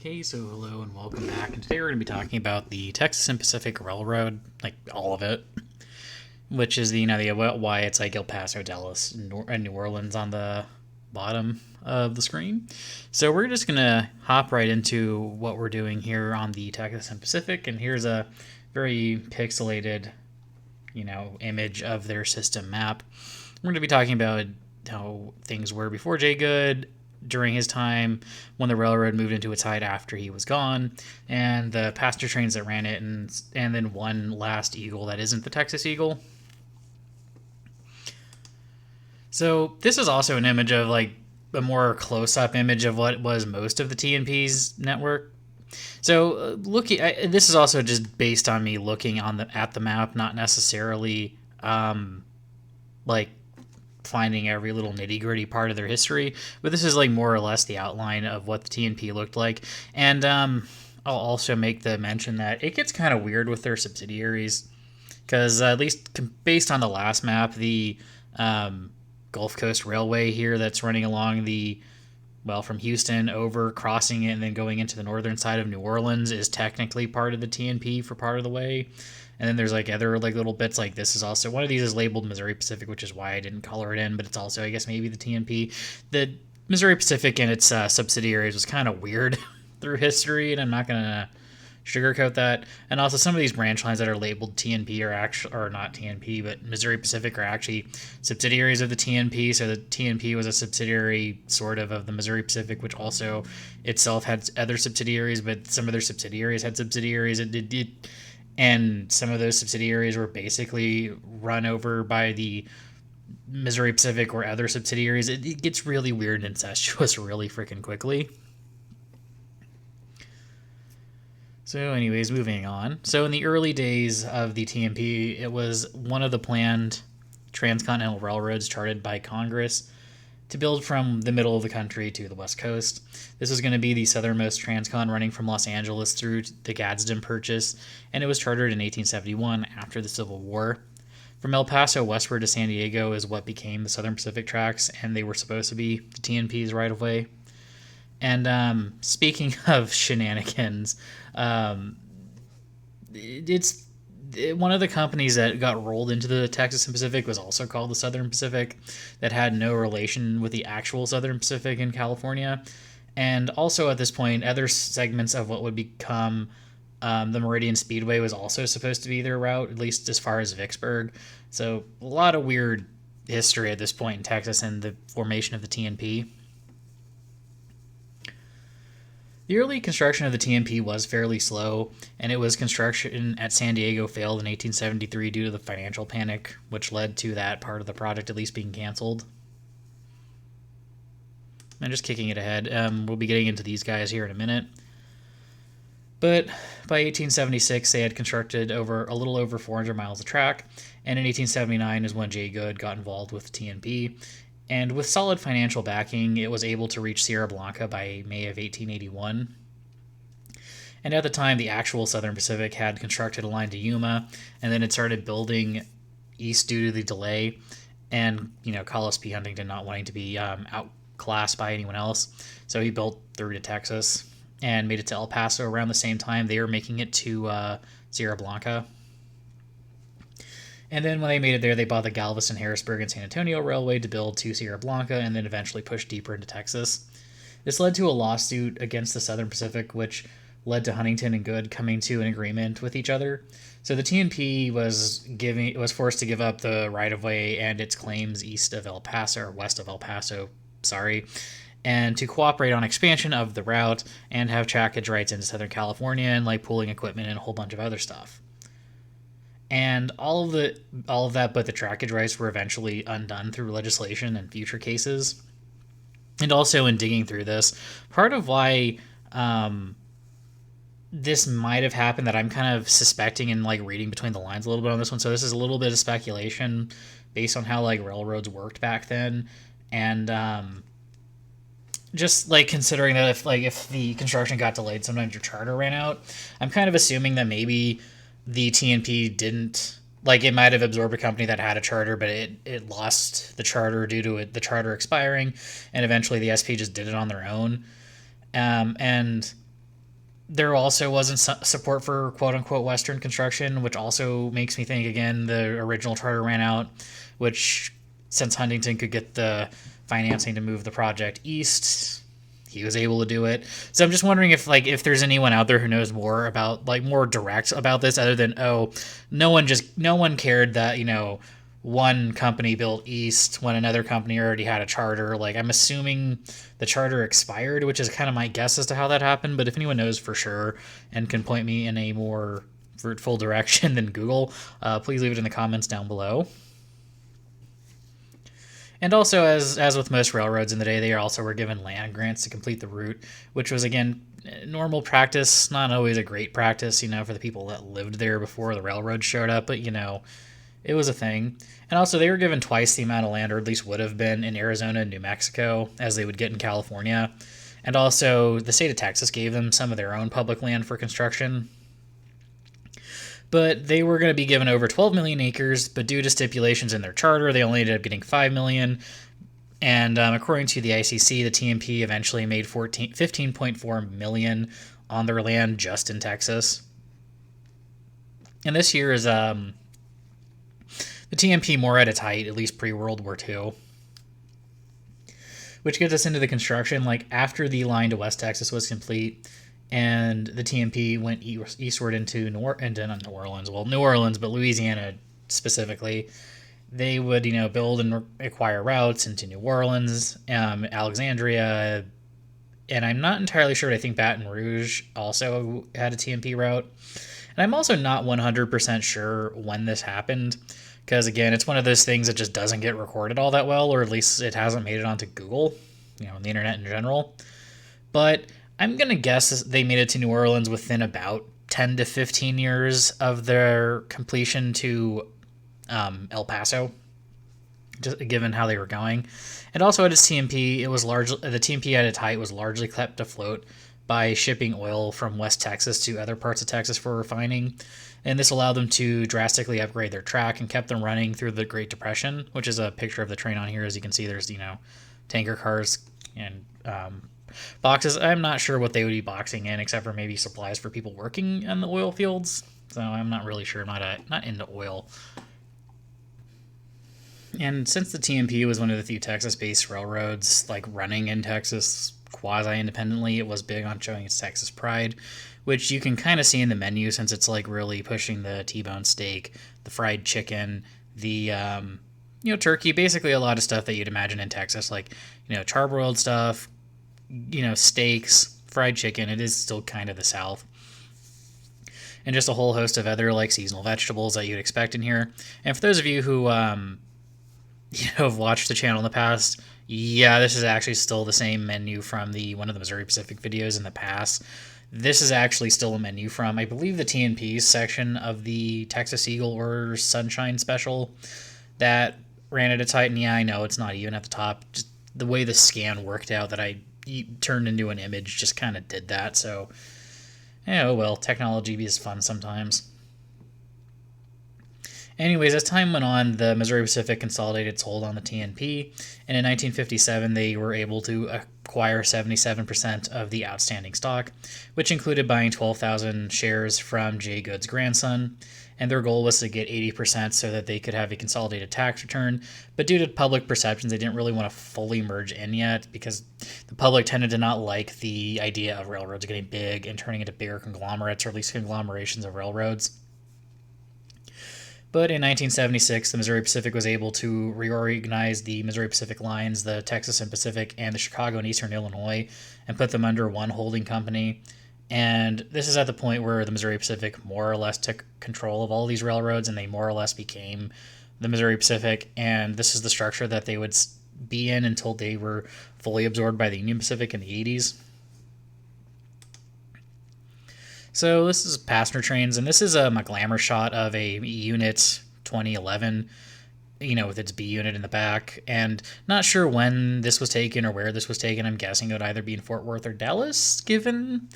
Okay, so hello and welcome back. And today we're going to be talking about the Texas and Pacific Railroad, like all of it, which is why it's like El Paso, Dallas, and New Orleans on the bottom of the screen. So we're just going to hop right into what we're doing here on the Texas and Pacific, and here's a very pixelated, image of their system map. We're going to be talking about how things were before Jay Gould, during his time, when the railroad moved into its height after he was gone, and the passenger trains that ran it, and then one last Eagle that isn't the Texas Eagle. So this is also an image of like a more close-up image of what was most of the T&P's network. So this is also just based on me looking at the map, not necessarily like finding every little nitty-gritty part of their history, but this is like more or less the outline of what the T&P looked like. And I'll also make the mention that it gets kind of weird with their subsidiaries, because at least based on the last map, the Gulf Coast Railway here that's running along from Houston over, crossing it, and then going into the northern side of New Orleans is technically part of the T&P for part of the way. And then there's like other like little bits, like this is also one of these is labeled Missouri Pacific, which is why I didn't color it in, but it's also, I guess, maybe the T&P. The Missouri Pacific and its subsidiaries was kind of weird through history, and I'm not gonna sugarcoat that. And also some of these branch lines that are labeled T&P are not T&P, but Missouri Pacific are actually subsidiaries of the T&P. So the T&P was a subsidiary sort of the Missouri Pacific, which also itself had other subsidiaries, but some of their subsidiaries had subsidiaries. And some of those subsidiaries were basically run over by the Missouri Pacific or other subsidiaries. It gets really weird and incestuous really freaking quickly. So anyways, moving on. So in the early days of the T&P, it was one of the planned transcontinental railroads charted by Congress to build from the middle of the country to the west coast. This was going to be the southernmost transcon, running from Los Angeles through the Gadsden Purchase, and it was chartered in 1871 after the Civil War. From El Paso westward to San Diego is what became the Southern Pacific Tracks, and they were supposed to be the T&P's right-of-way. And speaking of shenanigans, it's one of the companies that got rolled into the Texas and Pacific was also called the Southern Pacific, that had no relation with the actual Southern Pacific in California. And also at this point, other segments of what would become the Meridian Speedway was also supposed to be their route, at least as far as Vicksburg. So a lot of weird history at this point in Texas and the formation of the T&P. The early construction of the T&P was fairly slow, and it was construction at San Diego failed in 1873 due to the financial panic, which led to that part of the project at least being canceled. I'm just kicking it ahead. We'll be getting into these guys here in a minute. But by 1876, they had constructed a little over 400 miles of track, and in 1879 is when Jay Gould got involved with T&P. And with solid financial backing, it was able to reach Sierra Blanca by May of 1881. And at the time, the actual Southern Pacific had constructed a line to Yuma, and then it started building east due to the delay, and, Collis P. Huntington not wanting to be outclassed by anyone else. So he built through to Texas and made it to El Paso around the same time they were making it to Sierra Blanca. And then when they made it there, they bought the Galveston, Harrisburg, and San Antonio Railway to build to Sierra Blanca, and then eventually pushed deeper into Texas. This led to a lawsuit against the Southern Pacific, which led to Huntington and Gould coming to an agreement with each other. So the T&P was forced to give up the right-of-way and its claims west of El Paso, and to cooperate on expansion of the route and have trackage rights into Southern California and like pooling equipment and a whole bunch of other stuff. And all of that, but the trackage rights were eventually undone through legislation and future cases. And also in digging through this, part of why this might have happened, that I'm kind of suspecting and like reading between the lines a little bit on this one. So this is a little bit of speculation based on how like railroads worked back then, and just like considering that if the construction got delayed, sometimes your charter ran out. I'm kind of assuming that maybe the T&P didn't, it might have absorbed a company that had a charter, but it lost the charter due to the charter expiring, and eventually the SP just did it on their own. And There also wasn't support for quote unquote Western construction, which also makes me think again the original charter ran out, which since Huntington could get the financing to move the project east, he was able to do it. So I'm just wondering if there's anyone out there who knows more about more direct about this other than no one cared that one company built east when another company already had a charter. Like I'm assuming the charter expired, which is kind of my guess as to how that happened. But if anyone knows for sure and can point me in a more fruitful direction than Google, please leave it in the comments down below. And also, as with most railroads in the day, they also were given land grants to complete the route, which was again normal practice, not always a great practice, for the people that lived there before the railroad showed up, but it was a thing. And also, they were given twice the amount of land, or at least would have been, in Arizona and New Mexico, as they would get in California. And also, the state of Texas gave them some of their own public land for construction. But they were going to be given over 12 million acres, but due to stipulations in their charter, they only ended up getting 5 million. And according to the ICC, the T&P eventually made 15.4 million on their land just in Texas. And this year is the T&P more at its height, at least pre-World War II. Which gets us into the construction. Like after the line to West Texas was complete, and the T&P went eastward into New Orleans, but Louisiana specifically. They would, build and acquire routes into New Orleans, Alexandria, and I'm not entirely sure, but I think Baton Rouge also had a T&P route. And I'm also not 100% sure when this happened, because again, it's one of those things that just doesn't get recorded all that well, or at least it hasn't made it onto Google, the internet in general. But I'm going to guess they made it to New Orleans within about 10 to 15 years of their completion to El Paso, just given how they were going. And also at its T&P, the T&P at its height was largely kept afloat by shipping oil from West Texas to other parts of Texas for refining. And this allowed them to drastically upgrade their track and kept them running through the Great Depression, which is a picture of the train on here. As you can see, there's, tanker cars and boxes. I'm not sure what they would be boxing in, except for maybe supplies for people working in the oil fields. So I'm not really sure. I'm not into oil. And since the T&P was one of the few Texas-based railroads, running in Texas quasi-independently, it was big on showing its Texas pride, which you can kind of see in the menu since it's really pushing the T-bone steak, the fried chicken, the turkey, basically a lot of stuff that you'd imagine in Texas, charbroiled stuff, steaks, fried chicken. It is still kind of the South. And just a whole host of other seasonal vegetables that you'd expect in here. And for those of you who have watched the channel in the past, this is actually still the same menu from one of the Missouri Pacific videos in the past. This is actually still a menu from, I believe, the T&P section of the Texas Eagle or Sunshine special that ran at its height. And I know it's not even at the top. Just the way the scan worked out that I turned into an image just kind of did that. So, well, technology is fun sometimes. Anyways, as time went on, the Missouri Pacific consolidated its hold on the T&P, and in 1957 they were able to acquire 77% of the outstanding stock, which included buying 12,000 shares from Jay Good's grandson, and their goal was to get 80% so that they could have a consolidated tax return, but due to public perceptions, they didn't really want to fully merge in yet, because the public tended to not like the idea of railroads getting big and turning into bigger conglomerates, or at least conglomerations of railroads. But in 1976, the Missouri Pacific was able to reorganize the Missouri Pacific lines, the Texas and Pacific, and the Chicago and Eastern Illinois, and put them under one holding company. And this is at the point where the Missouri Pacific more or less took control of all these railroads, and they more or less became the Missouri Pacific. And this is the structure that they would be in until they were fully absorbed by the Union Pacific in the 80s. So this is passenger trains, and this is a glamour shot of a unit 2011, with its B unit in the back. And not sure when this was taken or where this was taken. I'm guessing it would either be in Fort Worth or Dallas, given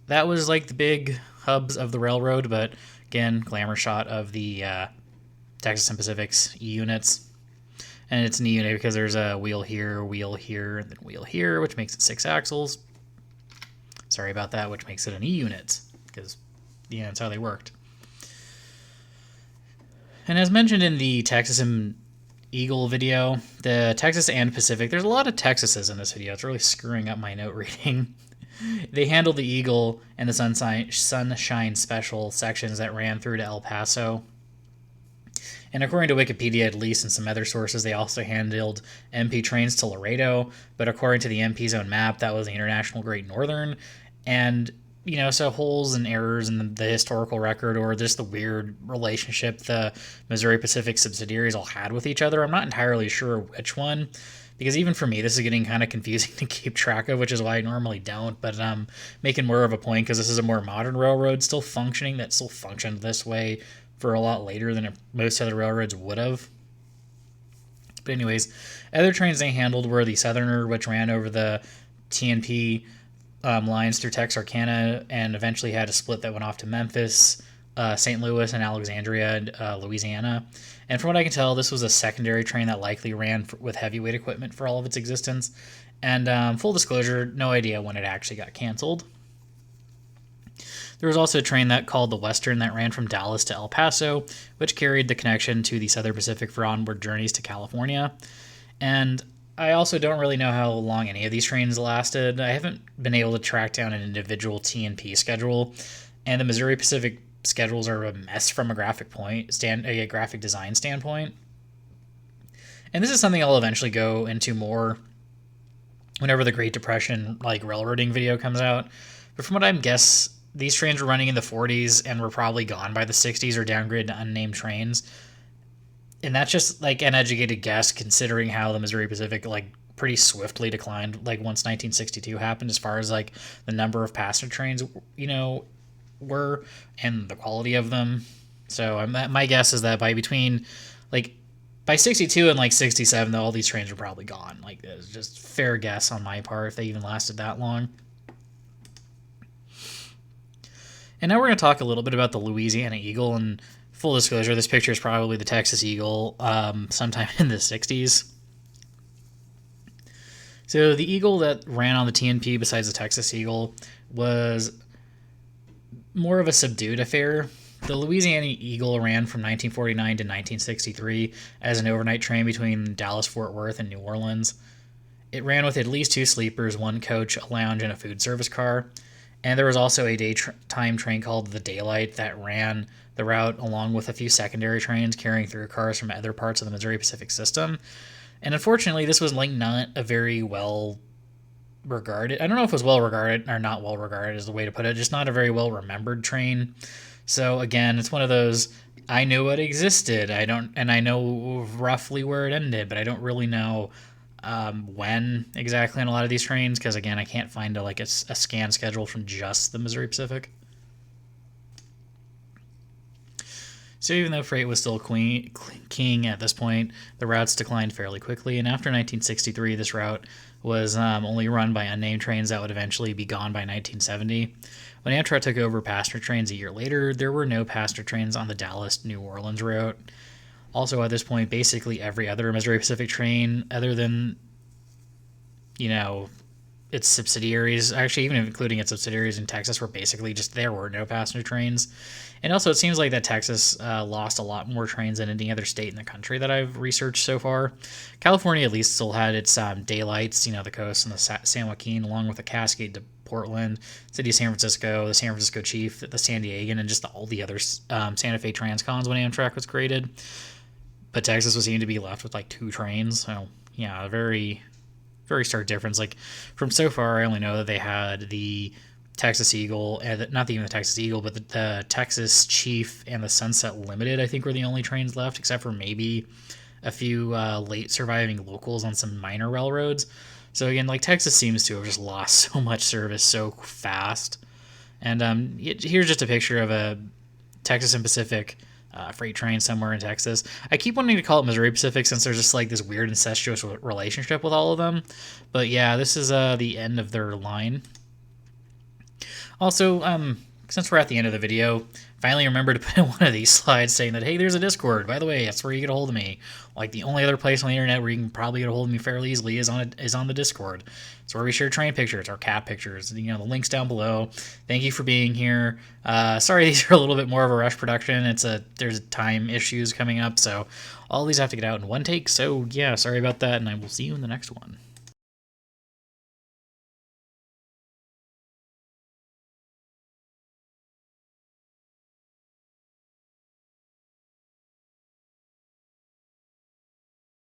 that was the big hubs of the railroad. But again, glamour shot of the Texas and Pacific's E units. And it's an E unit because there's a wheel here, and then wheel here, which makes it 6 axles. Sorry about that, which makes it an E unit, because that's how they worked. And as mentioned in the Texas and Eagle video, the Texas and Pacific, there's a lot of Texases in this video. It's really screwing up my note reading. They handled the Eagle and the Sunshine Special sections that ran through to El Paso. And according to Wikipedia, at least, and some other sources, they also handled MP trains to Laredo. But according to the MP's own map, that was the International Great Northern. And, so holes and errors in the historical record, or just the weird relationship the Missouri Pacific subsidiaries all had with each other. I'm not entirely sure which one, because even for me, this is getting kind of confusing to keep track of, which is why I normally don't. But I'm making more of a point because this is a more modern railroad still functioning, that still functioned this way for a lot later than most other railroads would have. But anyways, other trains they handled were the Southerner, which ran over the T&P lines through Texarkana and eventually had a split that went off to Memphis, St. Louis, and Alexandria, Louisiana. And from what I can tell, this was a secondary train that likely ran with heavyweight equipment for all of its existence. And full disclosure, no idea when it actually got canceled. There was also a train that called the Western that ran from Dallas to El Paso, which carried the connection to the Southern Pacific for onward journeys to California. And I also don't really know how long any of these trains lasted. I haven't been able to track down an individual T&P schedule, and the Missouri Pacific schedules are a mess from a graphic design standpoint. And this is something I'll eventually go into more whenever the Great Depression railroading video comes out. But from what I guess, these trains were running in the 40s and were probably gone by the 60s or downgraded to unnamed trains. And that's just an educated guess, considering how the Missouri Pacific pretty swiftly declined once 1962 happened, as far as the number of passenger trains were and the quality of them. So my guess is that by 62 and 67, all these trains were probably gone. It's just fair guess on my part if they even lasted that long. And now we're going to talk a little bit about the Louisiana Eagle. And full disclosure, this picture is probably the Texas Eagle sometime in the 60s. So the Eagle that ran on the T&P besides the Texas Eagle was more of a subdued affair. The Louisiana Eagle ran from 1949 to 1963 as an overnight train between Dallas-Fort Worth and New Orleans. It ran with at least 2 sleepers, 1 coach, a lounge, and a food service car. And there was also a daytime train called the Daylight that ran the route along with a few secondary trains carrying through cars from other parts of the Missouri Pacific system. And unfortunately, this was not a very well regarded. I don't know if it was well regarded or not well regarded is the way to put it. Just not a very well remembered train. So again, it's one of those, I knew it existed. I know roughly where it ended, but I don't really know when exactly on a lot of these trains, because again, I can't find a scan schedule from just the Missouri Pacific. So even though freight was still king at this point, the routes declined fairly quickly, and after 1963, this route was only run by unnamed trains that would eventually be gone by 1970. When Amtrak took over passenger trains a year later, there were no passenger trains on the Dallas-New Orleans route. Also, at this point, basically every other Missouri Pacific train, other than, its subsidiaries, actually even including its subsidiaries in Texas, were basically just, there were no passenger trains. And also, it seems like that Texas lost a lot more trains than any other state in the country that I've researched so far. California at least still had its daylights, the coast and the San Joaquin, along with the Cascade to Portland, City of San Francisco, the San Francisco Chief, the San Diegan, and just all the other Santa Fe Transcons when Amtrak was created. But Texas was seen to be left with 2 trains. So, yeah, a very, very stark difference. From so far, I only know that they had the Texas Eagle, and not even the Texas Eagle, but the Texas Chief and the Sunset Limited, I think, were the only trains left, except for maybe a few late surviving locals on some minor railroads. So, again, Texas seems to have just lost so much service so fast. And here's just a picture of a Texas and Pacific freight train somewhere in Texas. I keep wanting to call it Missouri Pacific since there's just this weird incestuous relationship with all of them. But yeah, this is the end of their line. Also, since we're at the end of the video, finally remember to put in one of these slides saying that, hey, there's a Discord. By the way, that's where you get a hold of me. Like, the only other place on the internet where you can probably get a hold of me fairly easily is on the Discord. It's where we share train pictures or cat pictures. You know, the link's down below. Thank you for being here. Sorry, these are a little bit more of a rush production. There's time issues coming up, so all these have to get out in one take. So yeah, sorry about that, and I will see you in the next one.